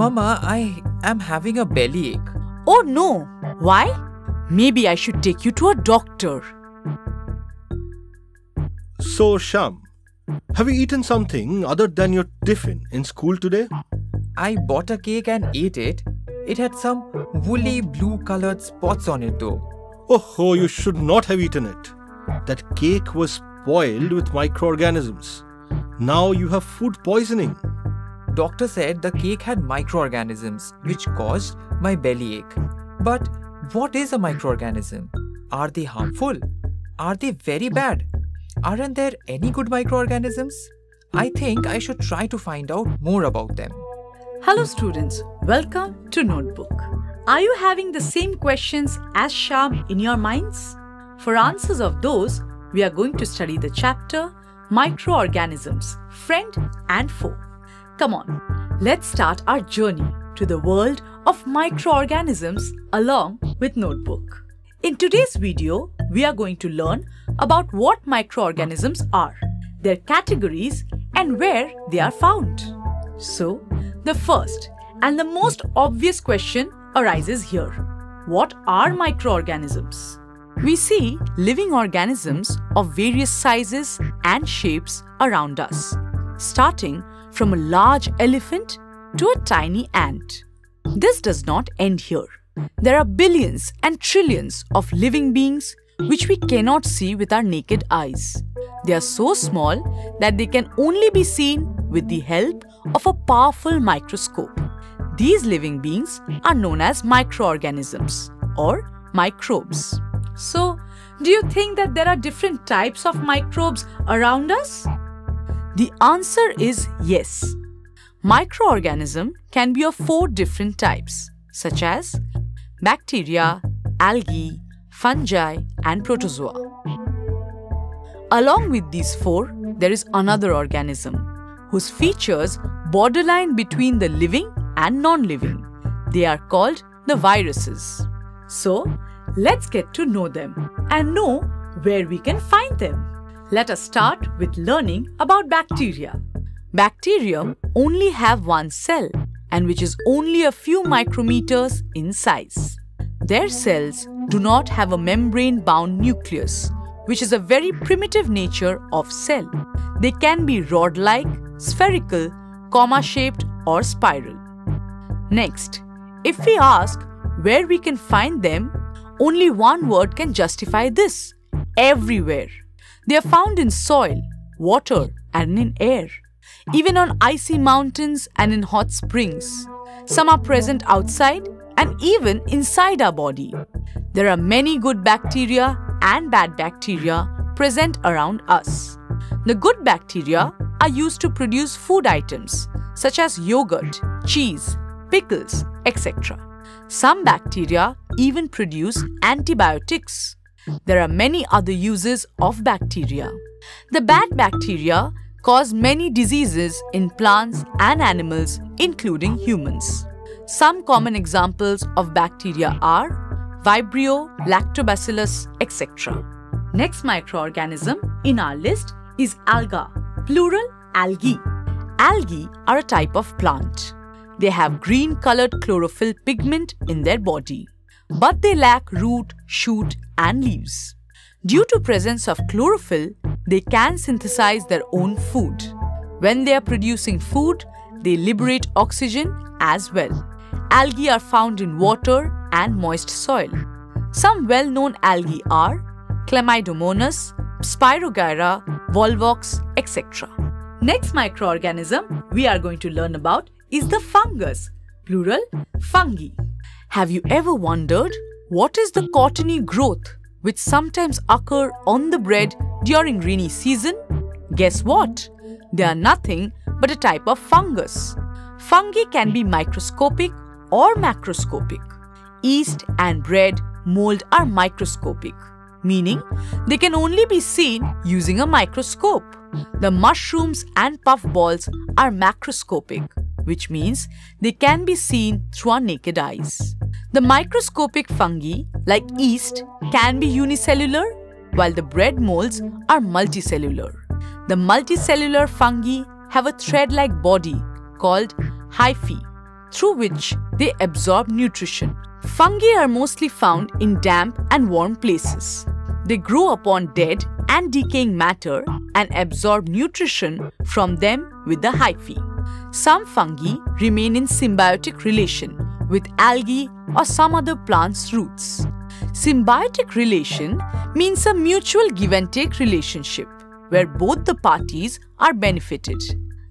Mama, I am having a bellyache. Oh no! Why? Maybe I should take you to a doctor. So, Sham, have you eaten something other than your tiffin in school today? I bought a cake and ate it. It had some woolly blue-colored spots on it though. Oh, you should not have eaten it. That cake was spoiled with microorganisms. Now you have food poisoning. Doctor said the cake had microorganisms which caused my bellyache. But what is a microorganism? Are they harmful? Are they very bad? Aren't there any good microorganisms? I think I should try to find out more about them. Hello students, welcome to Notebook. Are you having the same questions as Sham in your minds? For answers of those, we are going to study the chapter Microorganisms, Friend and Foe. Come on, let's start our journey to the world of microorganisms along with Notebook. In today's video, we are going to learn about what microorganisms are, their categories and where they are found. So, the first and the most obvious question arises here. What are microorganisms? We see living organisms of various sizes and shapes around us, starting from a large elephant to a tiny ant. This does not end here. There are billions and trillions of living beings which we cannot see with our naked eyes. They are so small that they can only be seen with the help of a powerful microscope. These living beings are known as microorganisms or microbes. So, do you think that there are different types of microbes around us? The answer is yes. Microorganism can be of 4 different types, such as bacteria, algae, fungi, and protozoa. Along with these 4, there is another organism whose features borderline between the living and non-living. They are called the viruses. So, let's get to know them and know where we can find them. Let us start with learning about bacteria. Bacteria only have one cell and which is only a few micrometers in size. Their cells do not have a membrane-bound nucleus, which is a very primitive nature of cell. They can be rod-like, spherical, comma-shaped or spiral. Next, if we ask where we can find them, only one word can justify this: everywhere. They are found in soil, water, and in air. Even on icy mountains and in hot springs. Some are present outside and even inside our body. There are many good bacteria and bad bacteria present around us. The good bacteria are used to produce food items such as yogurt, cheese, pickles, etc. Some bacteria even produce antibiotics. There are many other uses of bacteria. The bad bacteria cause many diseases in plants and animals, including humans. Some common examples of bacteria are Vibrio, Lactobacillus, etc. Next microorganism in our list is alga, plural algae. Algae are a type of plant. They have green-colored chlorophyll pigment in their body, but they lack root, shoot, and leaves. Due to presence of chlorophyll, they can synthesize their own food. When they are producing food, they liberate oxygen as well. Algae are found in water and moist soil. Some well-known algae are Chlamydomonas, Spirogyra, Volvox, etc. Next microorganism we are going to learn about is the fungus, plural fungi. Have you ever wondered what is the cottony growth which sometimes occur on the bread during rainy season? Guess what? They are nothing but a type of fungus. Fungi can be microscopic or macroscopic. Yeast and bread mold are microscopic, meaning they can only be seen using a microscope. The mushrooms and puffballs are macroscopic, which means they can be seen through our naked eyes. The microscopic fungi, like yeast, can be unicellular, while the bread molds are multicellular. The multicellular fungi have a thread-like body called hyphae. through which they absorb nutrition. Fungi are mostly found in damp and warm places. They grow upon dead and decaying matter and absorb nutrition from them with the hyphae. Some fungi remain in symbiotic relation with algae or some other plant's roots. Symbiotic relation means a mutual give and take relationship where both the parties are benefited.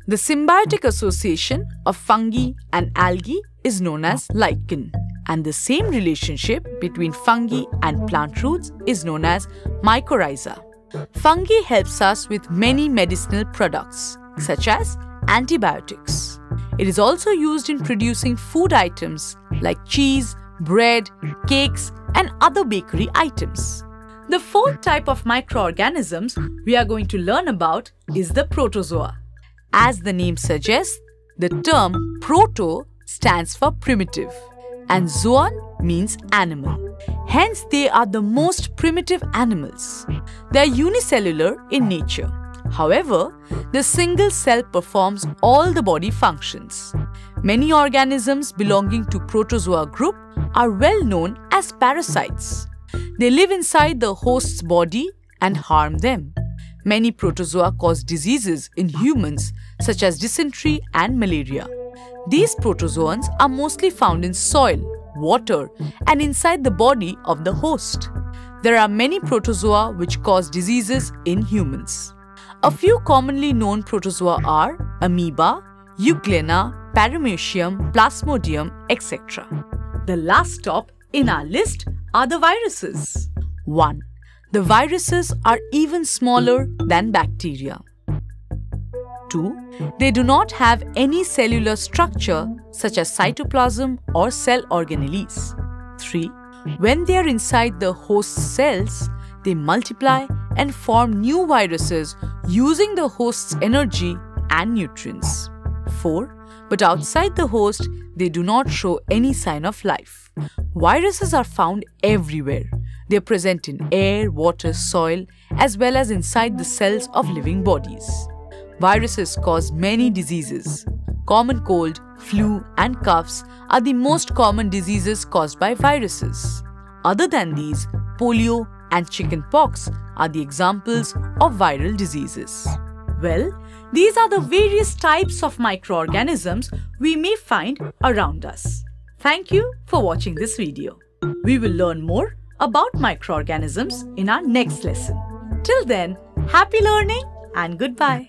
The symbiotic association of fungi and algae is known as lichen, and the same relationship between fungi and plant roots is known as mycorrhiza. Fungi helps us with many medicinal products such as antibiotics. It is also used in producing food items like cheese, bread, cakes, and other bakery items. The fourth type of microorganisms we are going to learn about is the protozoa. As the name suggests, the term proto stands for primitive and zoon means animal. Hence, they are the most primitive animals. They are unicellular in nature. However, the single cell performs all the body functions. Many organisms belonging to protozoa group are well known as parasites. They live inside the host's body and harm them. Many protozoa cause diseases in humans such as dysentery and malaria. These protozoans are mostly found in soil, water, and inside the body of the host. There are many protozoa which cause diseases in humans. A few commonly known protozoa are amoeba, euglena, paramecium, plasmodium, etc. The last stop in our list are the viruses. 1. The viruses are even smaller than bacteria. 2. They do not have any cellular structure such as cytoplasm or cell organelles. 3. When they are inside the host's cells, they multiply and form new viruses using the host's energy and nutrients. 4. But outside the host, they do not show any sign of life. Viruses are found everywhere. They are present in air, water, soil, as well as inside the cells of living bodies. Viruses cause many diseases. Common cold, flu, and coughs are the most common diseases caused by viruses. Other than these, polio and chickenpox are the examples of viral diseases. Well, these are the various types of microorganisms we may find around us. Thank you for watching this video. We will learn more about microorganisms in our next lesson. Till then, happy learning and goodbye.